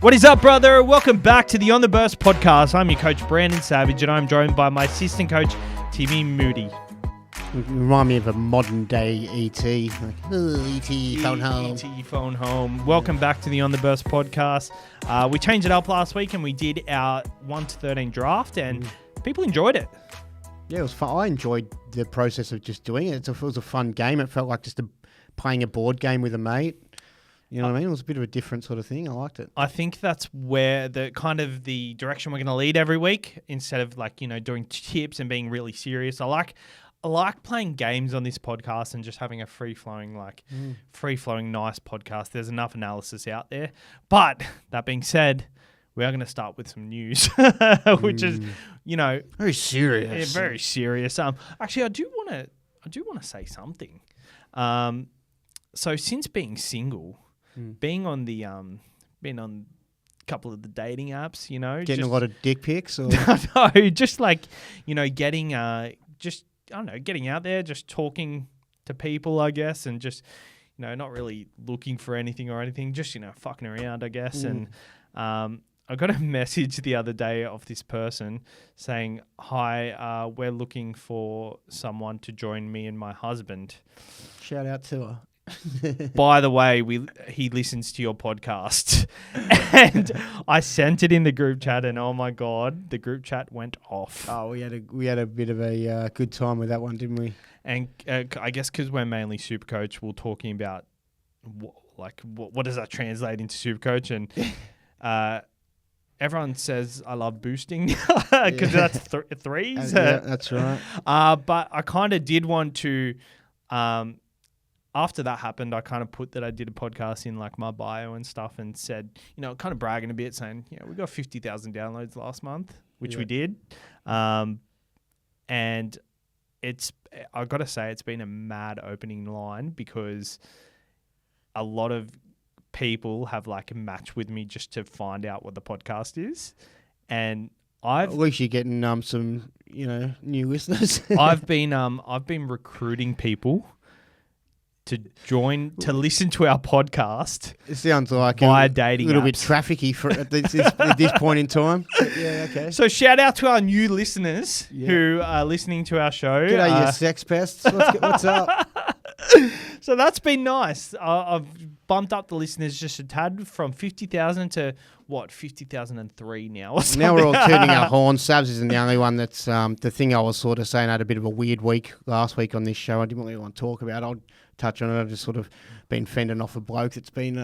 What is up, brother? Welcome back to the On the Burst podcast. I'm your coach, Brandon Savage, and I'm joined by my assistant coach, Timmy Moody. You remind me of a modern day ET. Like, ET, phone home. ET, phone home. Welcome back to the On the Burst podcast. We changed it up last week and we did our 1 to 13 draft, and people enjoyed it. Yeah, it was fun. I enjoyed the process of just doing it. It was a fun game. It felt like just playing a board game with a mate. You know what I mean? It was a bit of a different sort of thing. I liked it. I think that's where the direction we're going to lead every week, instead of doing tips and being really serious. I like playing games on this podcast and just having a free-flowing nice podcast. There's enough analysis out there. But that being said, we are going to start with some news, which is, very serious. Yeah, very serious. Actually, I do want to say something. So since being single, being on a couple of the dating apps, Getting a lot of dick pics? Or? No, just getting getting out there, just talking to people, I guess, and just, not really looking for anything or anything, just, fucking around, I guess. And I got a message the other day of this person saying, "Hi, we're looking for someone to join me and my husband." Shout out to her. By the way, he listens to your podcast. And I sent it in the group chat, and oh my God, the group chat went off. Oh, we had a bit of a good time with that one, didn't we? And I guess because we're mainly Supercoach, we're talking about what does that translate into Supercoach, and everyone says I love boosting because that's threes. Yeah, that's right. But I kind of did want to. After that happened, I kind of put that I did a podcast in my bio and stuff, and said, kind of bragging a bit, saying, we got 50,000 downloads last month, which we did. And I got to say, it's been a mad opening line, because a lot of people have matched with me just to find out what the podcast is. And at least you're getting some, new listeners. I've been recruiting people to listen to our podcast. It sounds like via dating a little apps. Bit trafficky at this point in time. Yeah, okay. So shout out to our new listeners who are listening to our show. G'day, you sex pests. What's up? So that's been nice. I've bumped up the listeners just a tad from 50,000 to 50,003 now. Now we're all turning our horns. Sabs isn't the only one that's the thing I was sort of saying. I had a bit of a weird week last week on this show. I didn't really want to talk about it. I'll touch on it. I've just sort of been fending off a bloke that's been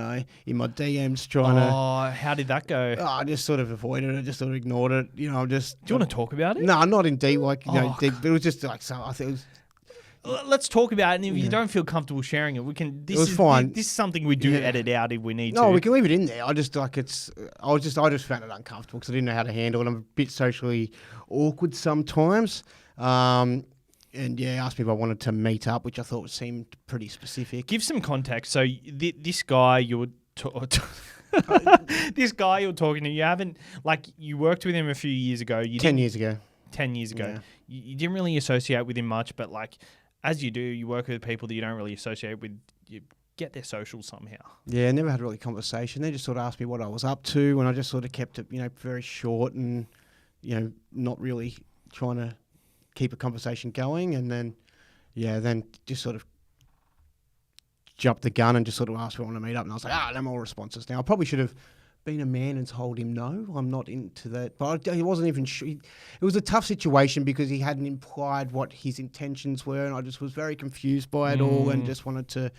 in my DMs trying to... Oh, how did that go? I just sort of avoided it. Just sort of ignored it. Do you want to talk about it? No, not in deep. Deep, but it was just so I think it was... Let's talk about it, and if you don't feel comfortable sharing it, we can. It was fine. This is something we do edit out if we need to. No, we can leave it in there. I just found it uncomfortable because I didn't know how to handle it. I'm a bit socially awkward sometimes. And asked me if I wanted to meet up, which I thought seemed pretty specific. Give some context. So this guy you're this guy you're talking to, you haven't you worked with him a few years ago. 10 years ago. 10 years ago. Yeah. You didn't really associate with him much, but as you do, you work with people that you don't really associate with. You get their socials somehow. Yeah, I never had really conversation. They just sort of asked me what I was up to, and I just sort of kept it, very short and, not really trying to keep a conversation going. And then, then just sort of jumped the gun and just sort of asked if I want to meet up. And I was like, no more responses. Now, I probably should have been a man and told him no, I'm not into that. But he wasn't even sure. It was a tough situation because he hadn't implied what his intentions were, and I just was very confused by it all and just wanted to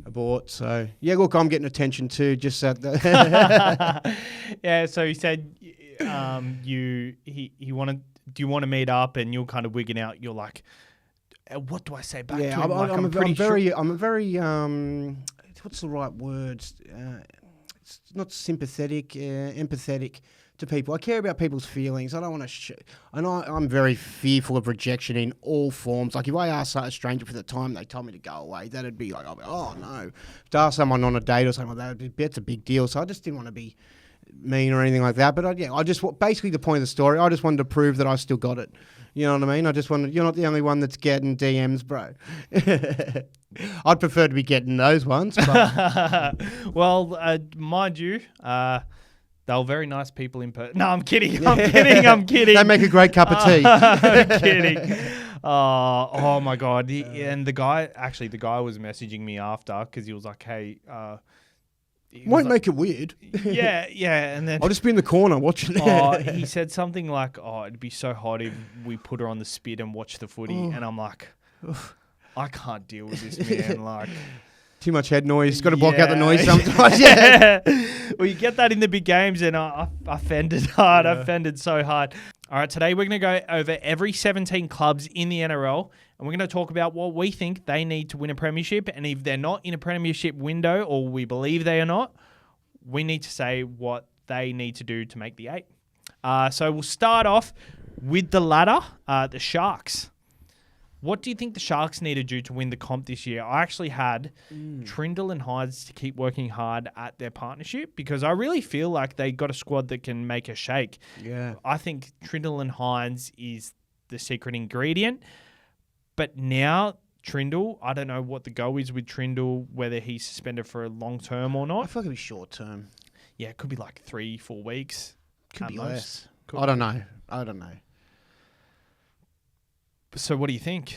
abort. So, look, I'm getting attention too, just at the... Yeah, so he said he wanted... Do you want to meet up? And you're kind of wigging out. You're like, what do I say back to him? I'm a very what's the right words? It's not sympathetic, empathetic to people. I care about people's feelings. I don't want to... I'm very fearful of rejection in all forms. If I ask a stranger for the time they told me to go away, that'd be I'll be, oh, no. To ask someone on a date or something like that, that's a big deal. So I just didn't want to be mean or anything like that. But basically the point of the story, I just wanted to prove that I still got it. You know what I mean? I just wanted, you're not the only one that's getting DMs, bro. I'd prefer to be getting those ones. But. Well, mind you, they were very nice people in person. No, I'm kidding. I'm kidding. They make a great cup of tea. I'm kidding. Oh my God. And the guy was messaging me after because he was like, hey, won't make it weird. Yeah. And then I'll just be in the corner watching it. He said something like, it'd be so hot if we put her on the spit and watch the footy. And I'm like, I can't deal with this, man. Like, too much head noise. Got to block out the noise sometimes. Well, you get that in the big games, and I offended hard. I offended so hard. All right, today we're going to go over every 17 clubs in the NRL, and we're going to talk about what we think they need to win a premiership. And if they're not in a premiership window, or we believe they are not, we need to say what they need to do to make the 8. So we'll start off with the ladder, the Sharks. What do you think the Sharks need to do to win the comp this year? I actually had Trindle and Hydes to keep working hard at their partnership because I really feel like they got a squad that can make a shake. Yeah. I think Trindle and Hydes is the secret ingredient. But now Trindle, I don't know what the go is with Trindle, whether he's suspended for a long term or not. I feel like it'll be short term. Yeah, it could be like 3-4 weeks. Could be less. I don't know. So what do you think?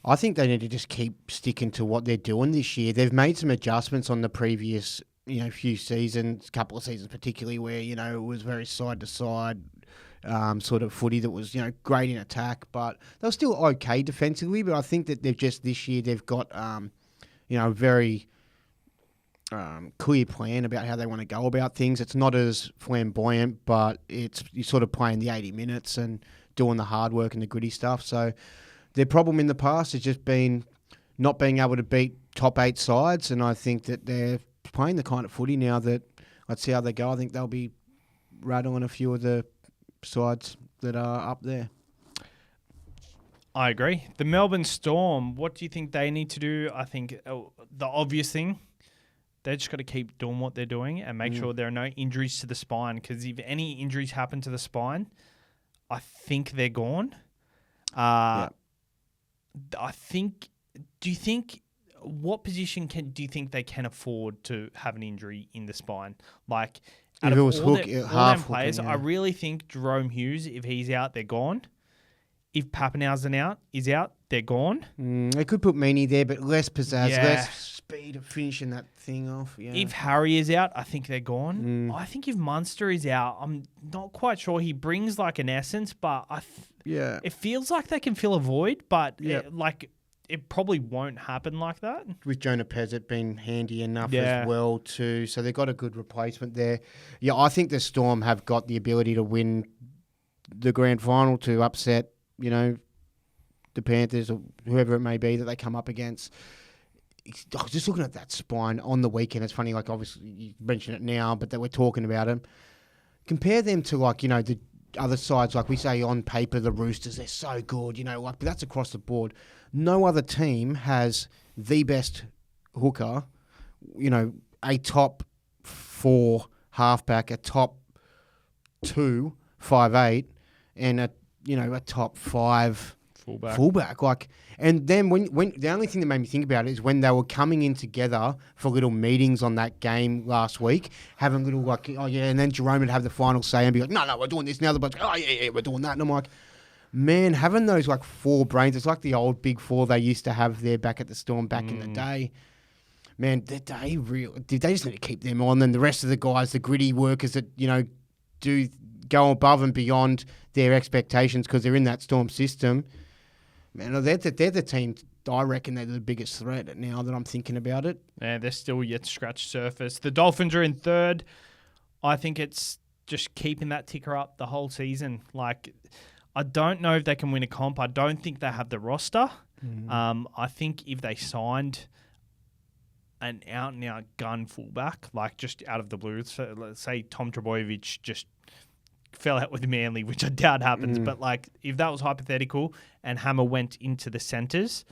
I think they need to just keep sticking to what they're doing this year. They've made some adjustments on the previous, few seasons, couple of seasons particularly, where, it was very side to side sort of footy that was, great in attack, but they were still okay defensively. But I think that this year they've got, a very clear plan about how they want to go about things. It's not as flamboyant, but you're sort of playing the 80 minutes and doing the hard work and the gritty stuff. So their problem in the past has just been not being able to beat top 8 sides, and I think that they're playing the kind of footy now that, let's see how they go. I think they'll be rattling a few of the sides that are up there. I agree. The Melbourne Storm, what do you think they need to do? I think the obvious thing, they just got to keep doing what they're doing and make sure there are no injuries to the spine, because if any injuries happen to the spine, I think they're gone. I think. Do you think what position do you think they can afford to have an injury in the spine? Like, out of all them players, I really think Jerome Hughes, if he's out, they're gone. If Pappenhausen is out, they're gone. They could put Meany there, but less pizzazz, less speed of finishing that thing off. Yeah. If Harry is out, I think they're gone. I think if Munster is out, I'm not quite sure. He brings like an essence, but it feels like they can fill a void, but it probably won't happen like that. With Jonah Pezzett being handy enough as well too, so they've got a good replacement there. Yeah, I think the Storm have got the ability to win the grand final, to upset, the Panthers or whoever it may be that they come up against. I was just looking at that spine on the weekend. It's funny, like obviously you mention it now, but that we're talking about them. Compare them to the other sides, like we say on paper, the Roosters, they're so good, but that's across the board. No other team has the best hooker, a top 4 halfback, a top 2 5'8", and a top 5 fullback. And then when the only thing that made me think about it is when they were coming in together for little meetings on that game last week, having little and then Jerome would have the final say and be like, no, we're doing this now. The bunch, we're doing that. And I'm like, man, having those 4 brains, it's like the old big 4 they used to have there back at the Storm back in the day. Man, did they just need to keep them on? And the rest of the guys, the gritty workers that, do go above and beyond their expectations because they're in that Storm system. Man, they're the team. I reckon they're the biggest threat now that I'm thinking about it. Yeah, they're still yet to scratch surface. The Dolphins are in 3rd. I think it's just keeping that ticker up the whole season. I don't know if they can win a comp. I don't think they have the roster. I think if they signed an out-and-out gun fullback, just out of the blue, so let's say Tom Trbojevic just fell out with Manly, which I doubt happens, but if that was hypothetical and Hammer went into the centres,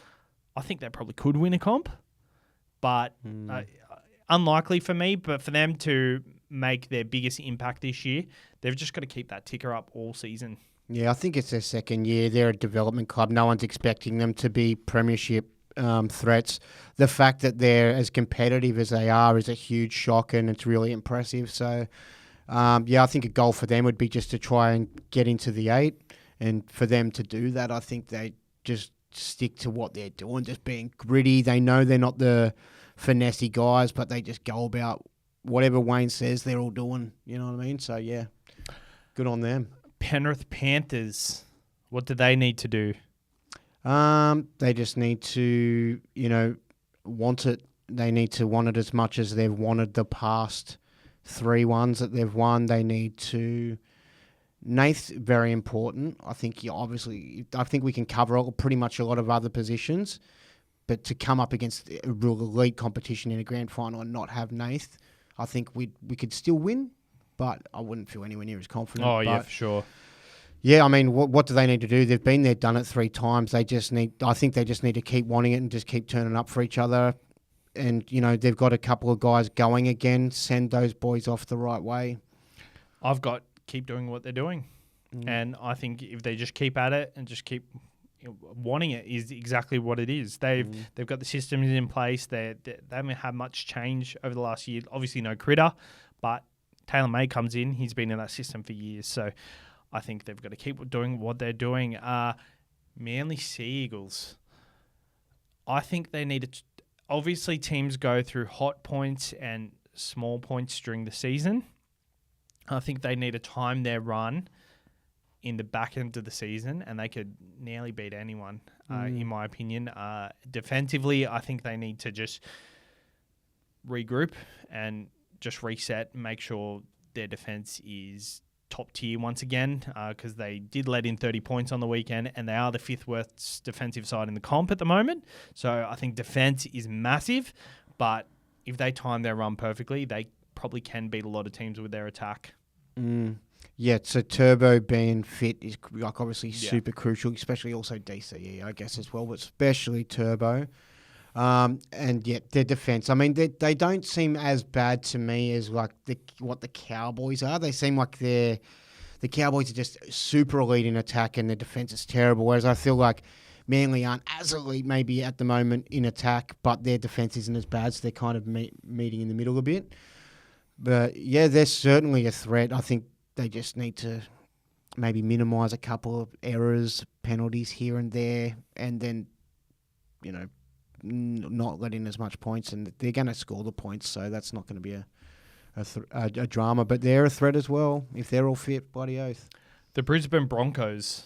I think they probably could win a comp, but unlikely for me. But for them to make their biggest impact this year. They've just got to keep that ticker up all season. Yeah, I think it's their second year. They're a development club. No one's expecting them to be Premiership threats. The fact that they're as competitive as they are is a huge shock, and it's really impressive. So, I think a goal for them would be just to try and get into the 8. And for them to do that, I think they just stick to what they're doing, just being gritty. They know they're not the finessey guys, but they just go about whatever Wayne says they're all doing. You know what I mean? So, yeah, good on them. Penrith Panthers, what do they need to do? They just need to, want it. They need to want it as much as they've wanted the past 3 ones that they've won. They need to... Nath, very important. I think we can cover pretty much a lot of other positions, but to come up against a real elite competition in a grand final and not have Nath, I think we could still win, but I wouldn't feel anywhere near as confident. Oh, yeah, for sure. Yeah, I mean, what do they need to do? They've been there, done it 3 times. I think they just need to keep wanting it and just keep turning up for each other. And, they've got a couple of guys going again. Send those boys off the right way. I've got keep doing what they're doing. And I think if they just keep at it and just keep wanting it is exactly what it is. They've got the systems in place. They haven't had much change over the last year. Obviously no Critter, but Taylor May comes in. He's been in that system for years. So I think they've got to keep doing what they're doing. Manly Sea Eagles. I think they need to... Obviously teams go through hot points and small points during the season. I think they need to time their run in the back end of the season, and they could nearly beat anyone, in my opinion. Defensively, I think they need to just regroup and just reset, make sure their defense is top tier once again, because they did let in 30 points on the weekend, and they are the 5th worst defensive side in the comp at the moment. So I think defense is massive, but if they time their run perfectly, they probably can beat a lot of teams with their attack. Yeah, so Turbo being fit is obviously super crucial, especially also DCE, I guess, as well, but especially Turbo. And their defense. I mean, they don't seem as bad to me as what the Cowboys are. They seem like the Cowboys are just super elite in attack and their defense is terrible, whereas I feel like Manly aren't as elite maybe at the moment in attack, but their defense isn't as bad, so they're kind of meeting in the middle a bit. But, yeah, they're certainly a threat. I think they just need to maybe minimise a couple of errors, penalties here and there, and then, not let in as much points. And they're going to score the points, so that's not going to be a drama. But they're a threat as well, if they're all fit, bloody oath. The Brisbane Broncos.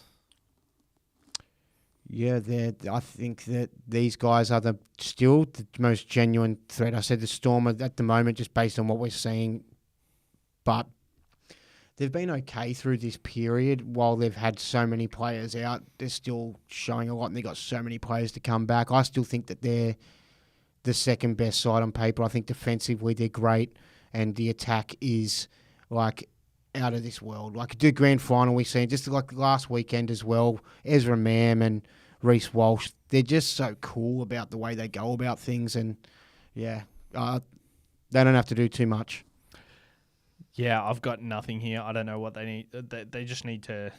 Yeah, I think that these guys are still the most genuine threat. I said the Storm at the moment, just based on what we're seeing, but they've been okay through this period while they've had so many players out. They're still showing a lot, and they've got so many players to come back. I still think that they're the second best side on paper. I think defensively they're great, and the attack is out of this world. The grand final we've seen, just like last weekend as well, Ezra Mam and Reece Walsh, they're just so cool about the way they go about things, and they don't have to do too much. Yeah, I've got nothing here. I don't know what they need. They just need to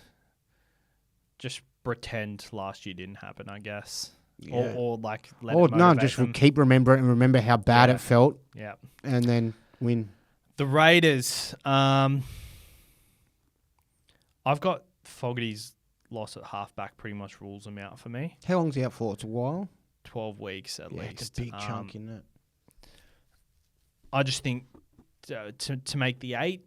just pretend last year didn't happen, I guess. Yeah. Or let it motivate them. Keep remembering and remember how bad it felt. Yeah. And then win. The Raiders. I've got Fogarty's loss at halfback pretty much rules them out for me. How long's he out for? It's a while? 12 weeks at least. It's a big chunk, isn't it? I just think to make the 8,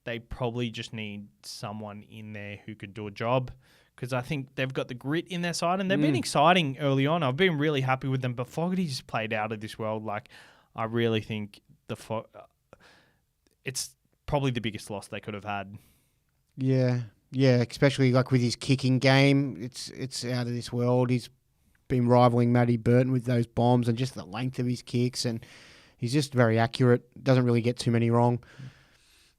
they probably just need someone in there who could do a job, because I think they've got the grit in their side, and they've been exciting early on. I've been really happy with them, but Fogarty's played out of this world. I really think it's probably the biggest loss they could have had. Yeah, especially with his kicking game, it's out of this world. He's been rivaling Matty Burton with those bombs and just the length of his kicks, and he's just very accurate. Doesn't really get too many wrong.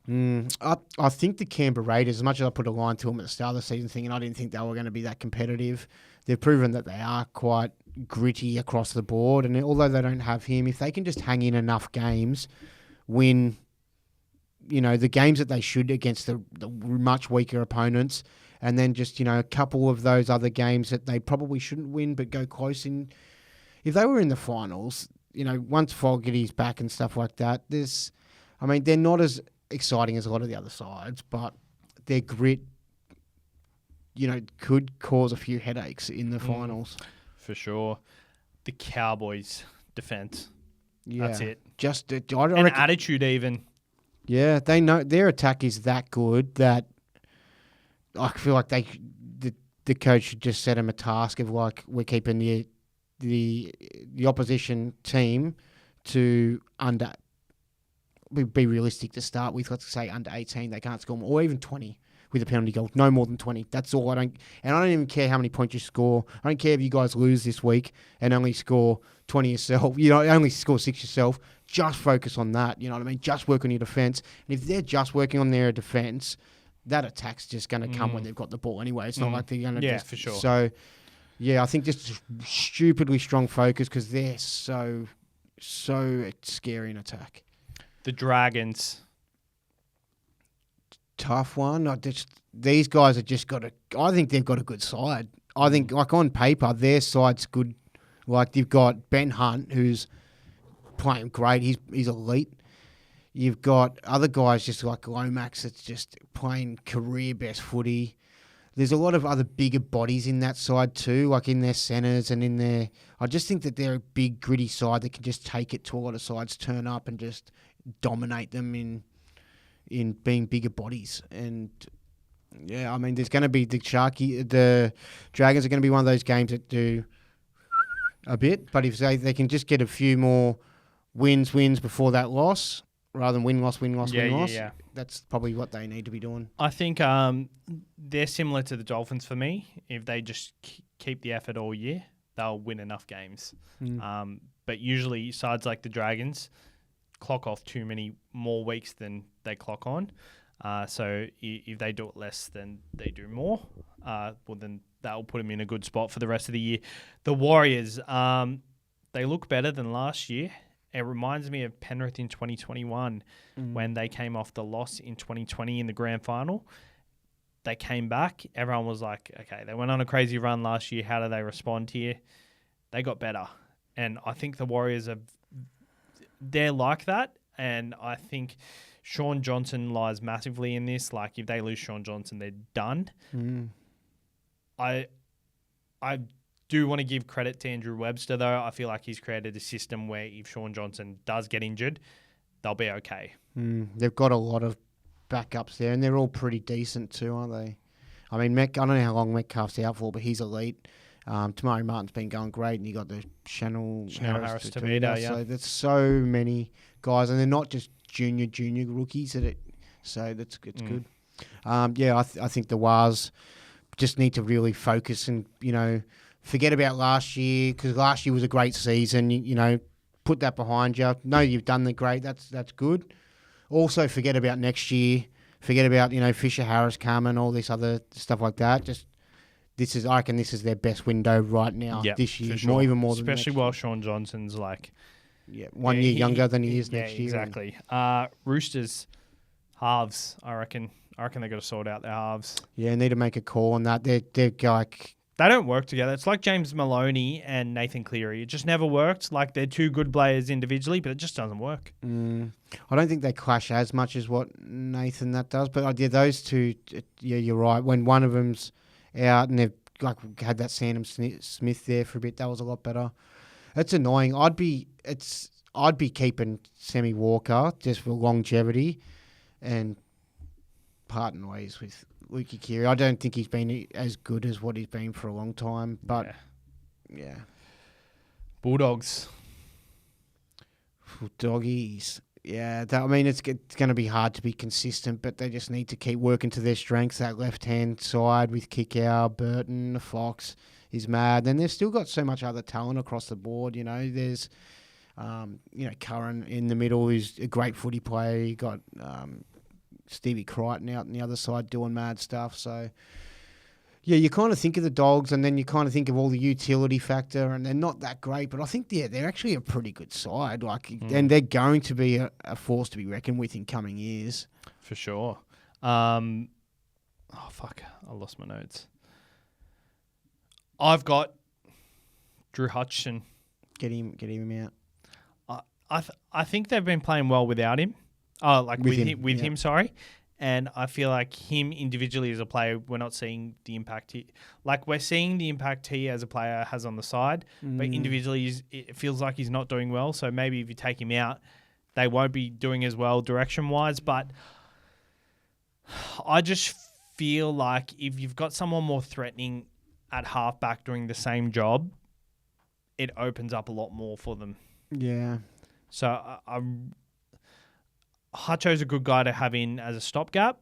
I think the Canberra Raiders, as much as I put a line to them at the start of the season thinking I didn't think they were going to be that competitive, they've proven that they are quite gritty across the board. And although they don't have him, if they can just hang in enough games, win the games that they should against the much weaker opponents, and then just, a couple of those other games that they probably shouldn't win but go close in. If they were in the finals, once Fogarty's back and stuff like that, they're not as exciting as a lot of the other sides, but their grit, could cause a few headaches in the finals. For sure. The Cowboys' defense. Yeah. That's it. Just attitude even. Yeah, they know their attack is that good that I feel like the coach should just set them a task of like, we're keeping the opposition team to be realistic to start with. Let's say under 18, they can't score more, or even 20 with a penalty goal. No more than 20. That's all. I don't even care how many points you score. I don't care if you guys lose this week and only score 20 yourself. Only score 6 yourself. Just focus on that. You know what I mean? Just work on your defense. And if they're just working on their defense, that attack's just going to come when they've got the ball anyway. It's not like they're going to just... for sure. So, yeah, I think just stupidly strong focus because they're so scary in attack. The Dragons. Tough one. These guys have just got I think they've got a good side. I think, like, on paper, their side's good. Like, you've got Ben Hunt, who's playing great. He's elite. You've got other guys just like Lomax that's just playing career best footy. There's a lot of other bigger bodies in that side too, like in their centres and in their... I just think that they're a big, gritty side that can just take it to a lot of sides, turn up and just dominate them in being bigger bodies. And, yeah, I mean, there's going to be the Dragons are going to be one of those games that do a bit, but if they can just get a few more wins before that loss, rather than win, loss, yeah. That's probably what they need to be doing. I think they're similar to the Dolphins for me. If they just keep the effort all year, they'll win enough games. But usually sides like the Dragons clock off too many more weeks than they clock on. So if they do it less than they do more, then that will put them in a good spot for the rest of the year. The Warriors, they look better than last year. It reminds me of Penrith in 2021 when they came off the loss in 2020 in the grand final. They came back. Everyone was like, okay, they went on a crazy run last year. How do they respond here? They got better. And I think the Warriors they're like that. And I think Sean Johnson lies massively in this. Like, if they lose Sean Johnson, they're done. I do want to give credit to Andrew Webster, though. I feel like he's created a system where if Sean Johnson does get injured, they'll be okay. They've got a lot of backups there, and they're all pretty decent too, aren't they? I mean, I don't know how long Metcalf's out for, but he's elite. Tamari Martin's been going great, and you got the Chanel Harris Tavita, yeah. So there's so many guys, and they're not just junior rookies. So it's good. I think the Wars just need to really focus and, forget about last year, because last year was a great season. Put that behind you. No, you've done the great. That's good. Also, forget about next year. Forget about Fisher Harris coming, all this other stuff like that. I reckon this is their best window right now this year, sure. even more than especially while Sean Johnson's 1 year younger than he is next year. Exactly. Roosters halves. I reckon they got to sort out their halves. Yeah, need to make a call on that. They're like. They don't work together. It's like James Maloney and Nathan Cleary. It just never worked. Like, they're two good players individually, but it just doesn't work. I don't think they clash as much as what Nathan that does. But those two, you're right. When one of them's out and they've had that Sandham Smith there for a bit, that was a lot better. It's annoying. I'd be keeping Sammy Walker just for longevity and parting ways with Lukey Keary. I don't think he's been as good as what he's been for a long time, but yeah. Bulldogs. Doggies. Yeah, it's going to be hard to be consistent, but they just need to keep working to their strengths. That left-hand side with Kickow, Burton, Fox is mad. And they've still got so much other talent across the board. There's, Curran in the middle who's a great footy player. You got Stevie Crichton out on the other side doing mad stuff. So, Yeah, you kind of think of the Dogs, and then you kind of think of all the utility factor, and they're not that great. But I think they're actually a pretty good side. And they're going to be a force to be reckoned with in coming years. For sure. Oh fuck! I lost my notes. I've got Drew Hutchison. Get him out. I think they've been playing well without him. Oh, like with him. Sorry. And I feel like him individually as a player, we're not seeing the impact we're seeing the impact he as a player has on the side, but individually it feels like he's not doing well. So maybe if you take him out, they won't be doing as well direction-wise. But I just feel like if you've got someone more threatening at halfback doing the same job, it opens up a lot more for them. Yeah. So Hutcho's a good guy to have in as a stopgap,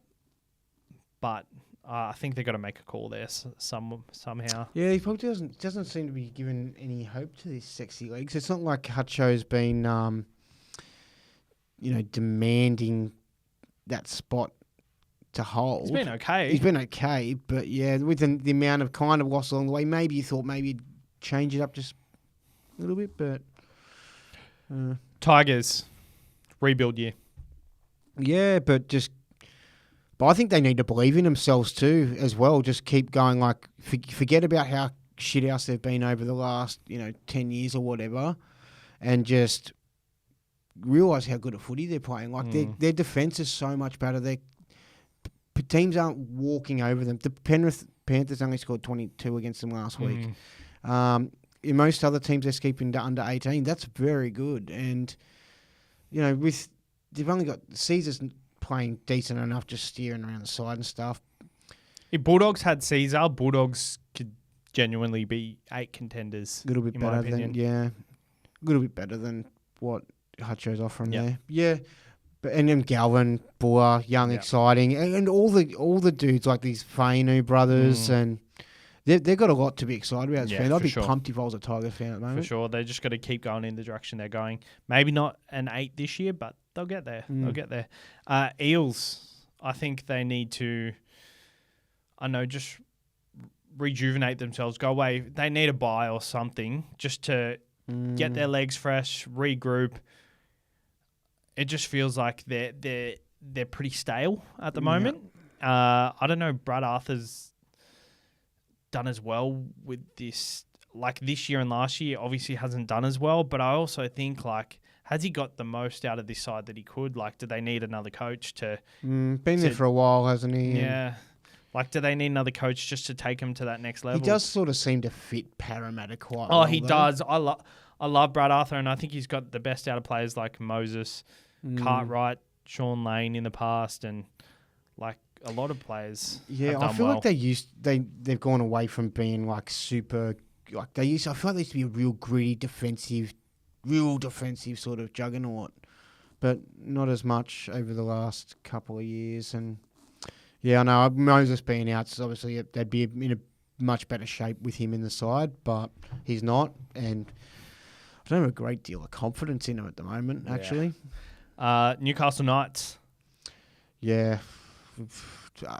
but I think they've got to make a call there somehow. Yeah, he probably doesn't seem to be given any hope to this sexy league. So it's not like Hutcho's been, demanding that spot to hold. He's been okay. But yeah, with the amount of kind of loss along the way, maybe you thought maybe you'd change it up just a little bit, but... Tigers, rebuild year. Yeah, but I think they need to believe in themselves too, as well. Just keep going. Like, forget about how shit house they've been over the last 10 years or whatever, and just realise how good a footy they're playing. Like their defence is so much better. Teams aren't walking over them. The Penrith Panthers only scored 22 against them last week. In most other teams, they're keeping to under 18. That's very good. And they've only got Caesar's playing decent enough, just steering around the side and stuff. If Bulldogs had Caesar, Bulldogs could genuinely be 8 contenders. A little bit better a little bit better than what Hutcho's offering there. Yeah, and then Galvin, Boer, young, exciting, and all the dudes like these Fainu brothers, and they've got a lot to be excited about. I'd be pumped if I was a Tigers fan at the moment. For sure, they just got to keep going in the direction they're going. Maybe not an 8 this year, but they'll get there. They'll get there. Eels, I think they need to, just rejuvenate themselves, go away. They need a bye or something just to get their legs fresh, regroup. It just feels like they're pretty stale at the moment. I don't know. Brad Arthur's done as well with this. Like this year and last year, obviously hasn't done as well. But I also think has he got the most out of this side that he could? Like, do they need another coach to... been there for a while, hasn't he? Yeah. Like, do they need another coach just to take him to that next level? He does sort of seem to fit Parramatta quite well. Oh, he does. I love Brad Arthur, and I think he's got the best out of players like Moses, Cartwright, Sean Lane in the past, and a lot of players. Yeah, I feel like they've gone away from being super. I feel like they used to be a real gritty defensive sort of juggernaut, but not as much over the last couple of years. And yeah, I know Moses being out, so obviously they'd be in a much better shape with him in the side, but he's not, and I don't have a great deal of confidence in him at the moment, actually. Newcastle Knights. Yeah,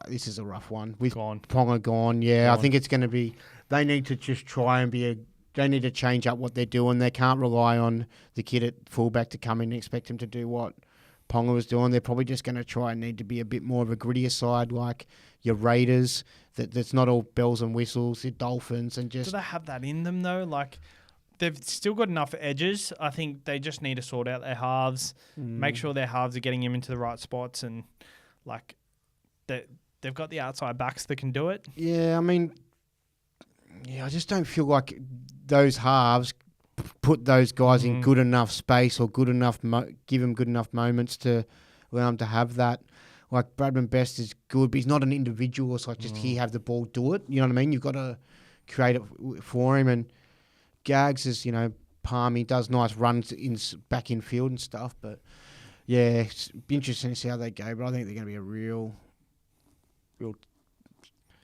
this is a rough one. With Ponga gone, I think it's going to be... They need to just try and they need to change up what they're doing. They can't rely on the kid at fullback to come in and expect him to do what Ponga was doing. They're probably just going to try and need to be a bit more of a grittier side, like your Raiders, that's not all bells and whistles, your Dolphins, and just... Do they have that in them, though? They've still got enough edges. I think they just need to sort out their halves, make sure their halves are getting him into the right spots, and they've got the outside backs that can do it. Yeah, I mean, I just don't feel like those halves put those guys in good enough space or good enough give them good enough moments to allow them to have that. Like Bradman Best is good, but he's not an individual. It's like just here, have the ball, do it. You know what I mean? You've got to create it for him, and Gags is, palmy, does nice runs back in field and stuff. But yeah, it's be interesting to see how they go. But I think they're going to be a real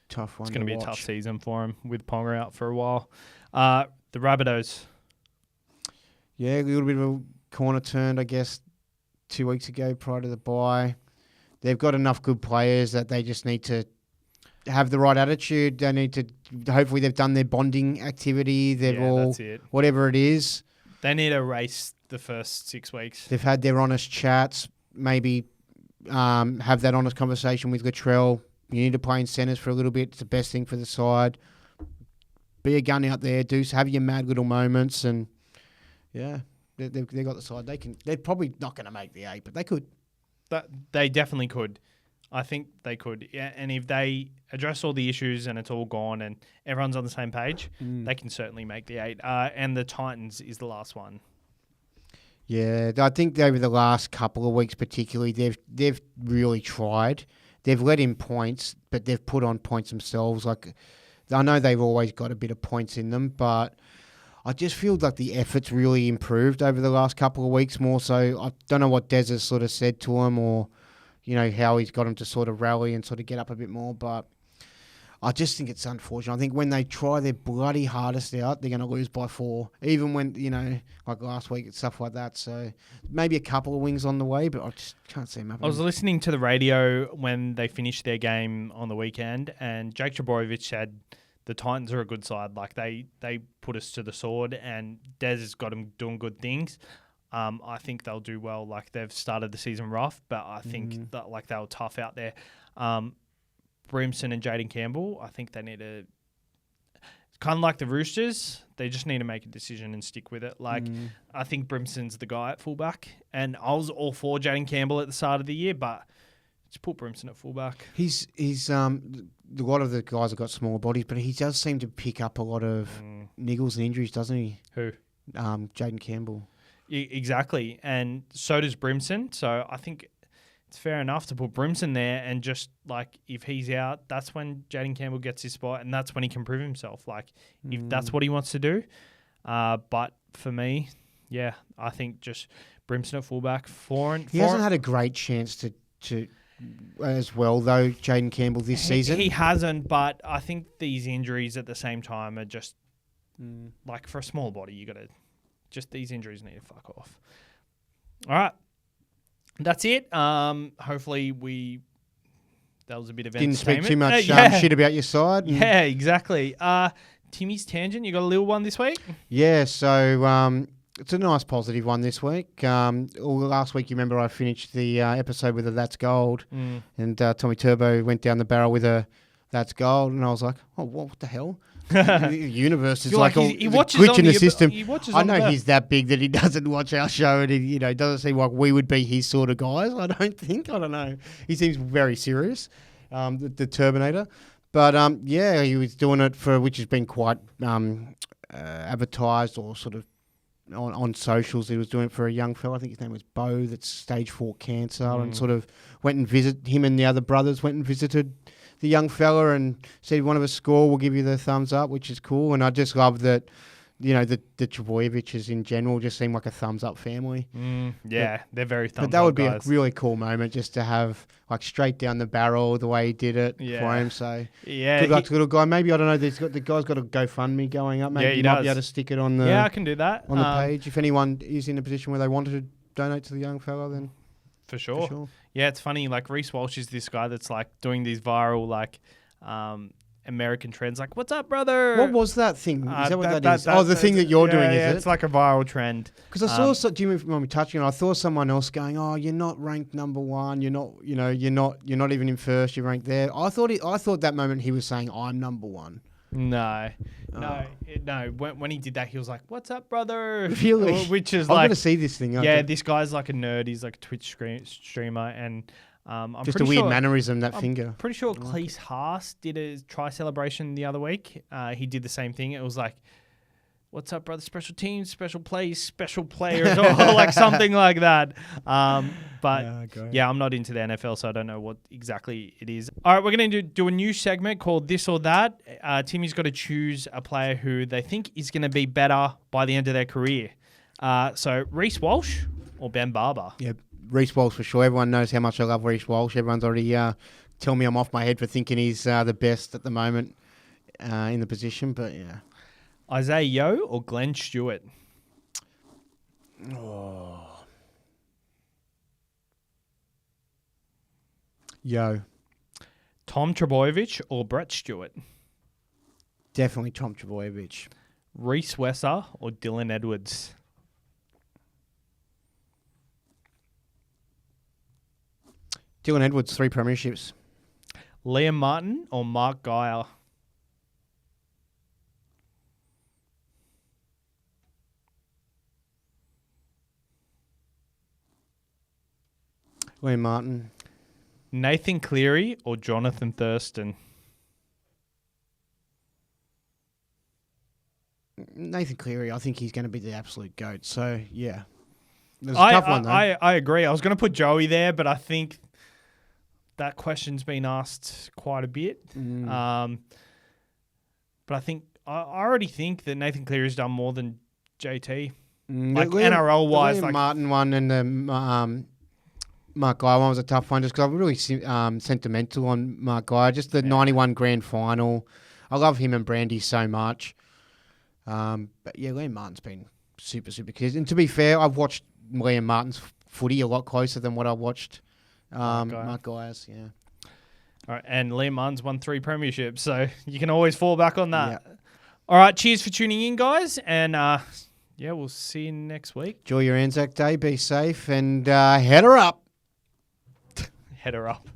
tough one. It's going to be a tough season for him with Ponga out for a while. The Rabbitohs. Yeah, a little bit of a corner turned, I guess, 2 weeks ago prior to the bye. They've got enough good players that they just need to have the right attitude. They need to. Hopefully, they've done their bonding activity. They've all that's it. Whatever it is. They need to race the first 6 weeks. They've had their honest chats. Maybe have that honest conversation with Latrell. You need to play in centres for a little bit. It's the best thing for the side. Be a gun out there. Have your mad little moments, and yeah, they've got the side. They're probably not going to make the 8, but they could. They definitely could. I think they could. Yeah, and if they address all the issues and it's all gone and everyone's on the same page, they can certainly make the 8. And the Titans is the last one. Yeah, I think over the last couple of weeks particularly, they've really tried. They've let in points, but they've put on points themselves. Like, I know they've always got a bit of points in them, but I just feel like the effort's really improved over the last couple of weeks more so. I don't know what Des has sort of said to him or, how he's got him to sort of rally and sort of get up a bit more, but I just think it's unfortunate. I think when they try their bloody hardest out, they're going to lose by 4, even when, like last week and stuff like that. So maybe a couple of wings on the way, but I just can't see them happening. I was listening to the radio when they finished their game on the weekend, and Jake Trbojevic said the Titans are a good side. Like, they put us to the sword, and Des has got them doing good things. I think they'll do well. Like, they've started the season rough, but I think that they were tough out there. Brimson and Jaden Campbell, I think they need to, kind of like the Roosters, they just need to make a decision and stick with it. Like, I think Brimson's the guy at fullback, and I was all for Jaden Campbell at the start of the year, but just put Brimson at fullback. He's a lot of the guys have got smaller bodies, but he does seem to pick up a lot of niggles and injuries, doesn't he? Who? Jaden Campbell. Exactly, and so does Brimson. So I think it's fair enough to put Brimson there, and just like if he's out, that's when Jaden Campbell gets his spot, and that's when he can prove himself. Like if that's what he wants to do. But for me, yeah, I think just Brimson at fullback. He hasn't had a great chance to as well though, Jaden Campbell this season. He hasn't, but I think these injuries at the same time are just like for a small body, you got to just these injuries need to fuck off. All right. That's it. Hopefully that was a bit of didn't entertainment. Speak too much shit about your side. Yeah, exactly. Timmy's Tangent, you got a little one this week? Yeah, so it's a nice positive one this week. Last week, you remember I finished the episode with a That's Gold, and Tommy Turbo went down the barrel with a That's Gold, and I was like, oh, what the hell? The universe is like he watches glitch in the system. I know he's that big that he doesn't watch our show, and he doesn't seem like we would be his sort of guys. I don't know. He seems very serious, the Terminator. But yeah, he was doing it which has been quite advertised or sort of on socials. He was doing it for a young fella. I think his name was Bo. That's stage 4 cancer, and sort of went and him and the other brothers went and visited the young fella and said, one of us score, we'll give you the thumbs up, which is cool. And I just love that, the Trbojeviches in general just seem like a thumbs up family. Yeah, they're very thumbs up. But that would be guys. A really cool moment just to have like straight down the barrel the way he did it for him. So good luck to the little guy. Maybe, I don't know, the guy's got a GoFundMe going up. Maybe he might be able to stick it on the I can do that on the page. If anyone is in a position where they wanted to donate to the young fella, then For sure. Yeah, it's funny. Like Reece Walsh is this guy that's like doing these viral American trends. Like, what's up, brother? What was that thing? Is that what that is? The thing that you're doing, is it? It's like a viral trend. Because I saw. Do you mind me touching on? I saw someone else going, "Oh, you're not ranked number 1. You're not. You're not even in first. You're ranked there." I thought that moment he was saying, "I'm number 1." No. When he did that, he was like, "What's up, brother?" Really? Which is I'm gonna see this thing. This guy's like a nerd. He's like a Twitch streamer, and I'm just pretty a weird mannerism. That finger. Pretty sure Cleese Haas did a try celebration the other week. He did the same thing. It was like, "What's up, brother? Special teams, special plays, special players," or like something like that. But I'm not into the NFL, so I don't know what exactly it is. All right, we're going to do a new segment called This or That. Timmy's got to choose a player who they think is going to be better by the end of their career. So Reece Walsh or Ben Barber? Yeah, Reece Walsh for sure. Everyone knows how much I love Reece Walsh. Everyone's already telling me I'm off my head for thinking he's the best at the moment in the position, but yeah. Isaiah Yeo or Glenn Stewart? Yo. Tom Trbojevic or Brett Stewart? Definitely Tom Trbojevic. Reece Wesser or Dylan Edwards? Dylan Edwards, 3 premierships. Liam Martin or Mark Geyer? Liam Martin. Nathan Cleary or Jonathan Thurston? Nathan Cleary, I think he's going to be the absolute GOAT. So, yeah. It was a tough one, though. I agree. I was going to put Joey there, but I think that question's been asked quite a bit. But I think I already think that Nathan Cleary's done more than JT. Like NRL-wise. The Liam Martin one and the Mark Geyer one was a tough one just because I'm really sentimental on Mark Geyer. Just the 91 grand final. I love him and Brandy so much. But yeah, Liam Martin's been super, super good. And to be fair, I've watched Liam Martin's footy a lot closer than what I watched Mark Geyer's. Yeah. All right, and Liam Martin's won 3 premierships, so you can always fall back on that. Yeah. All right, cheers for tuning in, guys, and we'll see you next week. Enjoy your Anzac Day, be safe, and head her up. Head her up.